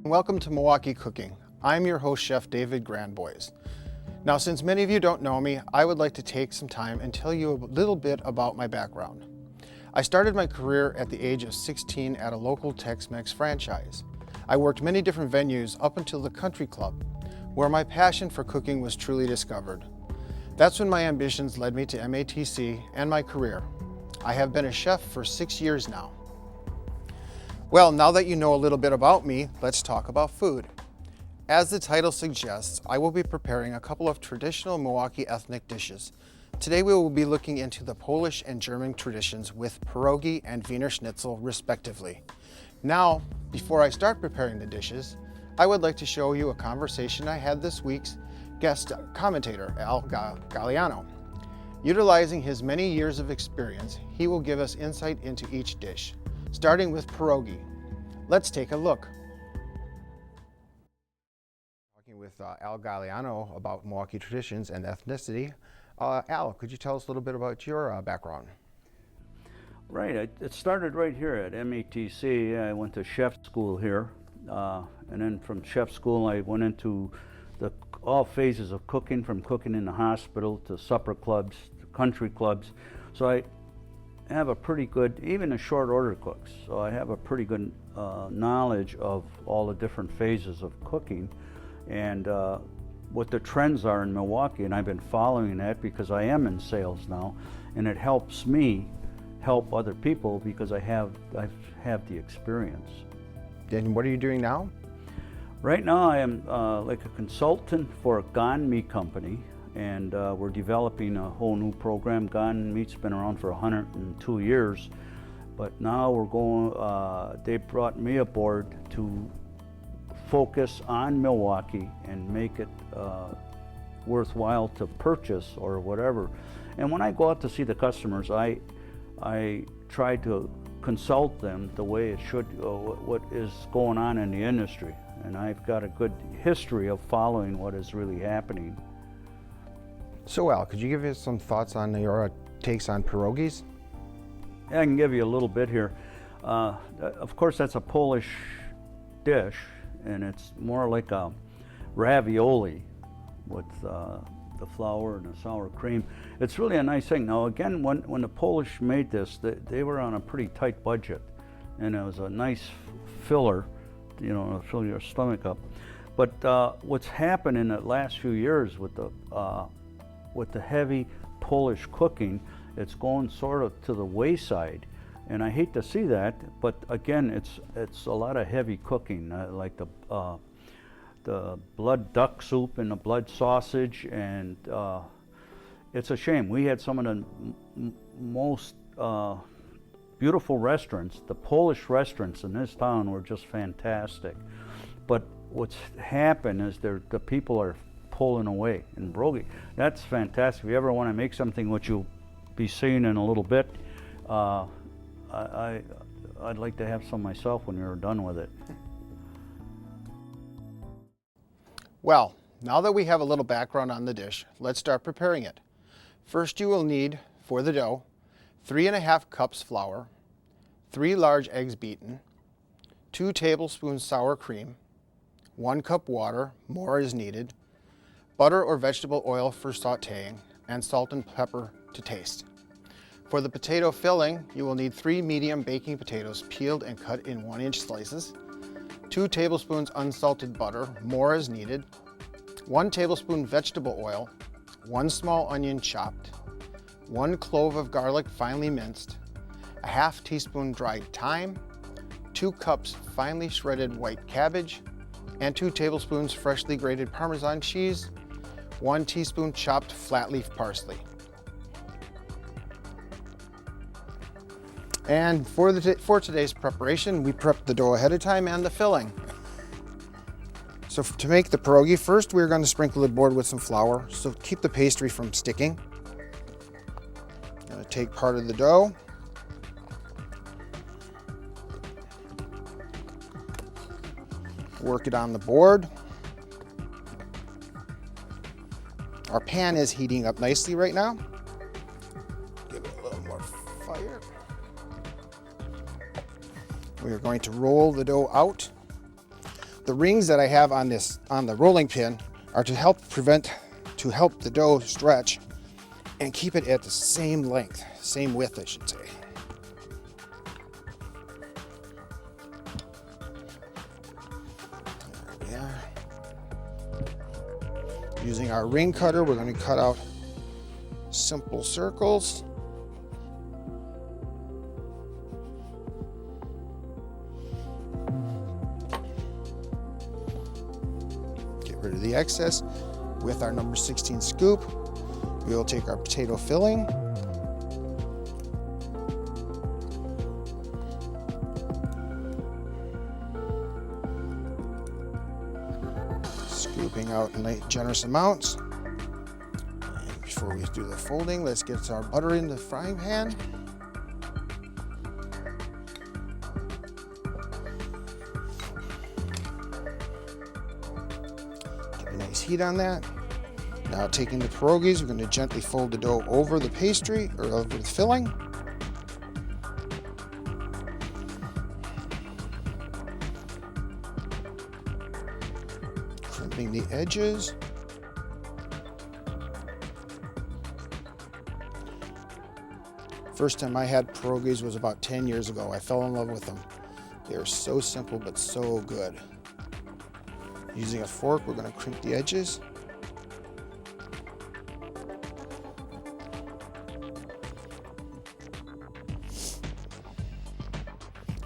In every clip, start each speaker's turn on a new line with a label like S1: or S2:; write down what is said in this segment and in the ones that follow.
S1: Welcome to Milwaukee Cooking. I'm your host, Chef David Grandbois. Now, since many of you don't know me, I would like to take some time and tell you a little bit about my background. I started my career at the age of 16 at a local Tex-Mex franchise. I worked many different venues up until the country club, where my passion for cooking was truly discovered. That's when my ambitions led me to MATC and my career. I have been a chef for 6 years now. Well, now that you know a little bit about me, let's talk about food. As the title suggests, I will be preparing a couple of traditional Milwaukee ethnic dishes. Today we will be looking into the Polish and German traditions with pierogi and Wiener Schnitzel respectively. Now, before I start preparing the dishes, I would like to show you a conversation I had this week's guest commentator, Gagliano. Utilizing his many years of experience, he will give us insight into each dish, starting with pierogi. Let's take a look. Talking with Al Gagliano about Milwaukee traditions and ethnicity. Al, could you tell us a little bit about your background?
S2: Right, it started right here at MATC. I went to chef school here, and then from chef school I went into all phases of cooking, from cooking in the hospital to supper clubs, to country clubs. So I have a pretty good, even the short order cooks, so I have a pretty good knowledge of all the different phases of cooking and what the trends are in Milwaukee, and I've been following that because I am in sales now, and it helps me help other people because I have the experience.
S1: And what are you doing now?
S2: Right now I am like a consultant for a Gone Meat company, and we're developing a whole new program. Gone Meat's been around for 102 years, but now we're going, they brought me aboard to focus on Milwaukee and make it worthwhile to purchase or whatever. And when I go out to see the customers, I try to consult them the way it should, what is going on in the industry. And I've got a good history of following what is really happening.
S1: So Al, could you give us some thoughts on your takes on pierogis?
S2: Yeah, I can give you a little bit here. Of course, that's a Polish dish, and it's more like a ravioli with the flour and the sour cream. It's really a nice thing. Now again, when the Polish made this, they were on a pretty tight budget, and it was a nice filler, you know, to fill your stomach up. But what's happened in the last few years with the heavy Polish cooking, it's going sort of to the wayside, and I hate to see that. But again, it's a lot of heavy cooking, like the blood duck soup and the blood sausage, and it's a shame. We had some of the most beautiful restaurants. The Polish restaurants in this town were just fantastic. But what's happened is the people are pulling away. And pierogi, that's fantastic. If you ever want to make something, which you'll be seeing in a little bit, I'd like to have some myself when you're done with it.
S1: Well, now that we have a little background on the dish, let's start preparing it. First, you will need, for the dough, 3½ cups flour, 3 large eggs beaten, 2 tablespoons sour cream, 1 cup water, more is needed, butter or vegetable oil for sauteing, and salt and pepper to taste. For the potato filling, you will need 3 medium baking potatoes peeled and cut in 1-inch slices, 2 tablespoons unsalted butter, more is needed, 1 tablespoon vegetable oil, 1 small onion chopped, 1 clove of garlic finely minced, a ½ teaspoon dried thyme, 2 cups finely shredded white cabbage, and 2 tablespoons freshly grated Parmesan cheese, 1 teaspoon chopped flat leaf parsley. And for today's preparation, we prepped the dough ahead of time and the filling. So to make the pierogi, first we're going to sprinkle the board with some flour, so keep the pastry from sticking. Going to take part of the dough, work it on the board. Our pan is heating up nicely right now. Give it a little more fire. We are going to roll the dough out. The rings that I have on the rolling pin are to help the dough stretch and keep it at the same length, same width, I should say. There we are. Using our ring cutter, we're going to cut out simple circles. Get rid of the excess. With our number 16 scoop, we will take our potato filling, scooping out in generous amounts. And before we do the folding, let's get our butter in the frying pan. Get a nice heat on that. Now taking the pierogies, we're going to gently fold the dough over the pastry or over the filling. Crimping the edges. First time I had pierogies was about 10 years ago. I fell in love with them. They are so simple but so good. Using a fork, we're going to crimp the edges.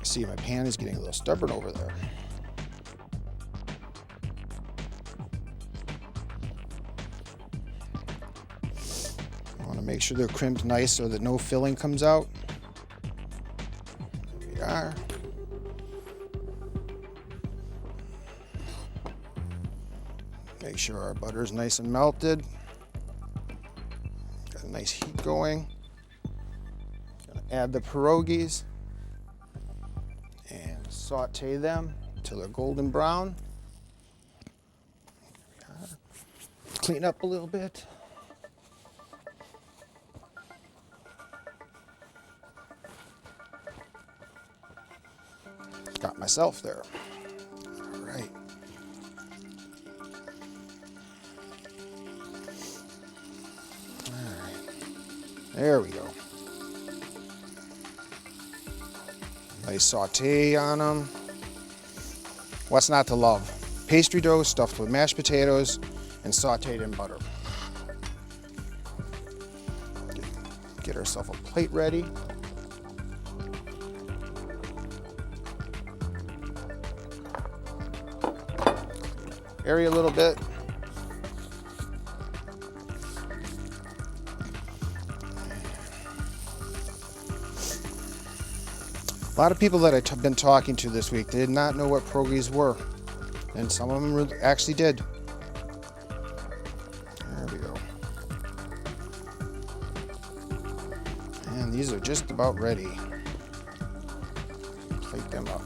S1: See, my pan is getting a little stubborn over there. I want to make sure they're crimped nice so that no filling comes out. There we are. Make sure our butter is nice and melted. Got a nice heat going. Gonna add the pierogies. Saute them until they're golden brown. Clean up a little bit. Got myself there. All right. All right. There we go. Nice saute on them. What's not to love? Pastry dough stuffed with mashed potatoes and sauteed in butter. Get ourselves a plate ready. Area a little bit. A lot of people that I've been talking to this week, they did not know what pierogies were. And some of them actually did. There we go. And these are just about ready. Plate them up.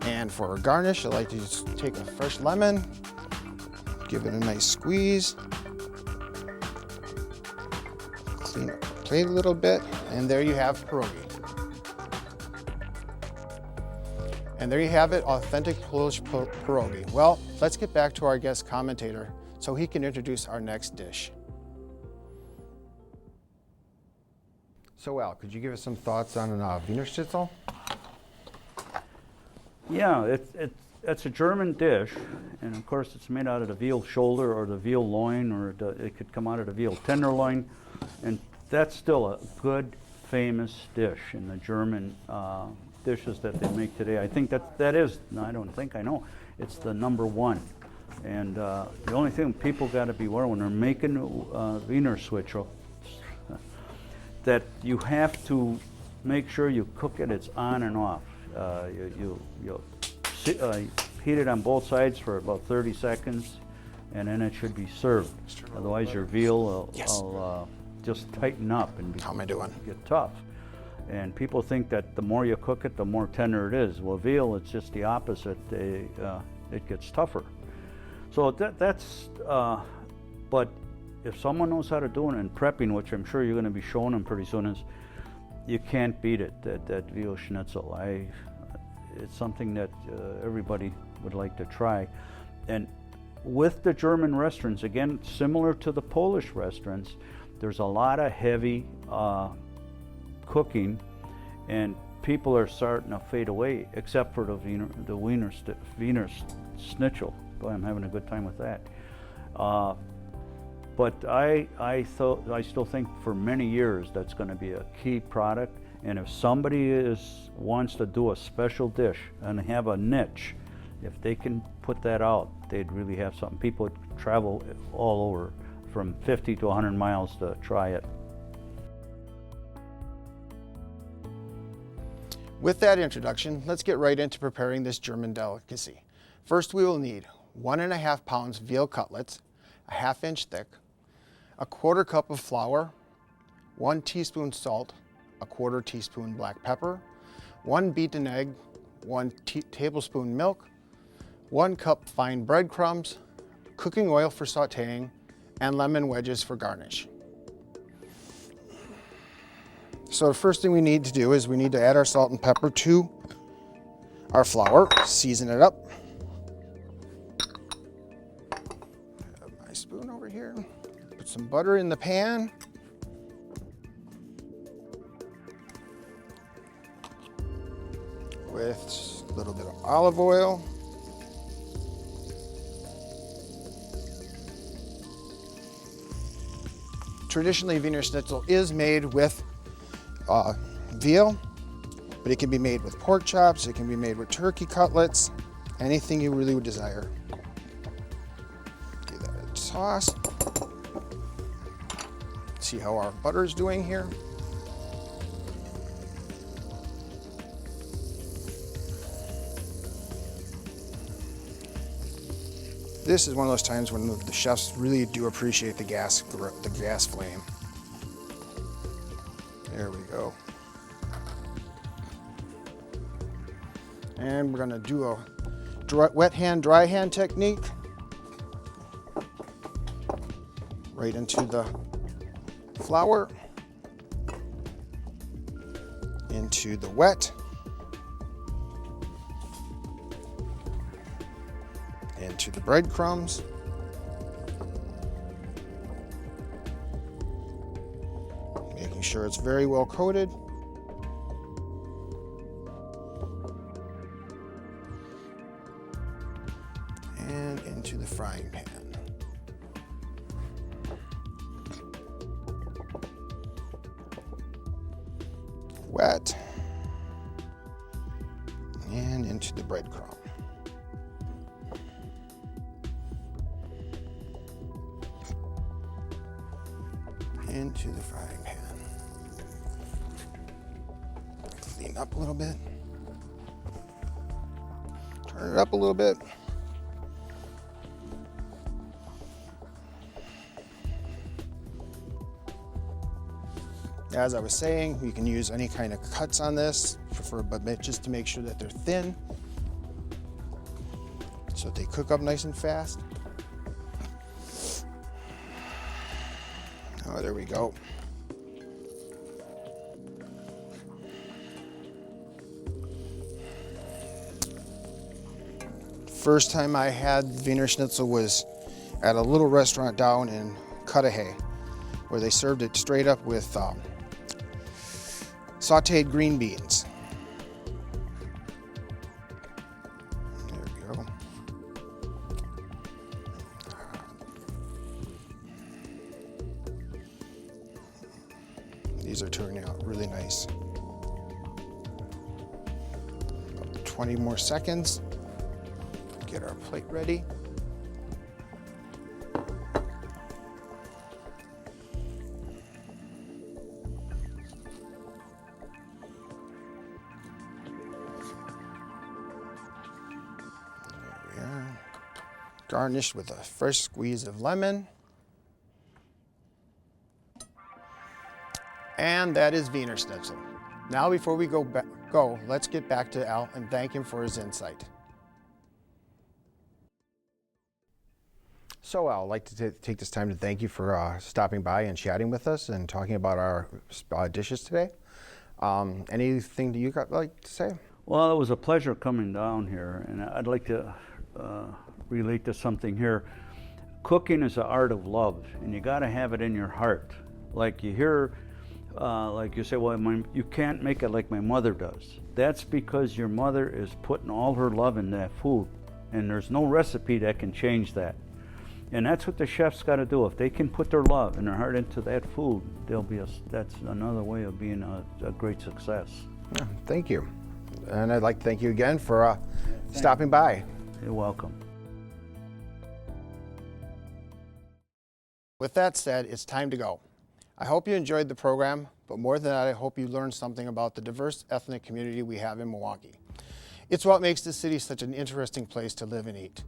S1: And for a garnish, I like to just take a fresh lemon, give it a nice squeeze, clean up the plate a little bit, and there you have pierogi. And there you have it, authentic Polish pierogi. Well, let's get back to our guest commentator so he can introduce our next dish. So Al, could you give us some thoughts on Wiener Schnitzel?
S2: Yeah, it's a German dish, and of course it's made out of the veal shoulder or the veal loin, or it could come out of the veal tenderloin, and that's still a good, famous dish in the German dishes that they make today. I think that is, no, I don't think, I know, it's the number one. And the only thing people got to be aware when they're making Wiener Schnitzel, that you have to make sure you cook it, it's on and off. You'll heat it on both sides for about 30 seconds, and then it should be served. Otherwise, your veal will just tighten up and get tough. And people think that the more you cook it, the more tender it is. Well, veal, it's just the opposite. it gets tougher. So but if someone knows how to do it in prepping, which I'm sure you're going to be showing them pretty soon, is you can't beat it, that veal schnitzel. It's something that everybody would like to try. And with the German restaurants, again, similar to the Polish restaurants, there's a lot of heavy cooking, and people are starting to fade away, except for the Wiener Schnitzel. Boy, I'm having a good time with that. But I still think for many years that's going to be a key product. And if somebody wants to do a special dish and have a niche, if they can put that out, they'd really have something. People would travel all over from 50 to 100 miles to try it.
S1: With that introduction, let's get right into preparing this German delicacy. First, we will need 1.5 pounds veal cutlets, a 1/2 inch thick, a 1/4 cup of flour, 1 teaspoon salt, a 1/4 teaspoon black pepper, 1 beaten egg, 1 tablespoon milk, 1 cup fine breadcrumbs, cooking oil for sauteing, and lemon wedges for garnish. So the first thing we need to do is we need to add our salt and pepper to our flour, season it up. I have my spoon over here. Put some butter in the pan. With a little bit of olive oil. Traditionally, Wiener Schnitzel is made with veal, but it can be made with pork chops, it can be made with turkey cutlets, anything you really would desire. Give that a toss. See how our butter is doing here. This is one of those times when the chefs really do appreciate the gas flame. There we go. And we're going to do a wet hand, dry hand technique. Right into the flour, into the wet, into the breadcrumbs, making sure it's very well coated. And into the frying pan. Wet. And into the breadcrumb. Into the frying pan. Clean up a little bit. Turn it up a little bit. As I was saying, you can use any kind of cuts on this, but just to make sure that they're thin, so that they cook up nice and fast. Oh, there we go. First time I had Wiener Schnitzel was at a little restaurant down in Cudahy, where they served it straight up with sauteed green beans. There we go. These are turning out really nice. About 20 more seconds. Get our plate ready. There we are. Garnished with a fresh squeeze of lemon. And that is Wiener Schnitzel. Now before we go, let's get back to Al and thank him for his insight. So I'd like to take this time to thank you for stopping by and chatting with us and talking about our dishes today. Anything that you got like to say?
S2: Well, it was a pleasure coming down here, and I'd like to relate to something here. Cooking is an art of love, and you got to have it in your heart. Like you hear, like you say, well, you can't make it like my mother does. That's because your mother is putting all her love in that food, and there's no recipe that can change that. And that's what the chefs got to do. If they can put their love and their heart into that food, that's another way of being a great success.
S1: Yeah, thank you. And I'd like to thank you again for stopping by.
S2: You're welcome.
S1: With that said, it's time to go. I hope you enjoyed the program, but more than that, I hope you learned something about the diverse ethnic community we have in Milwaukee. It's what makes the city such an interesting place to live and eat.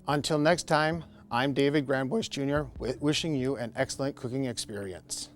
S1: Until next time, I'm David Grandbois Jr. wishing you an excellent cooking experience.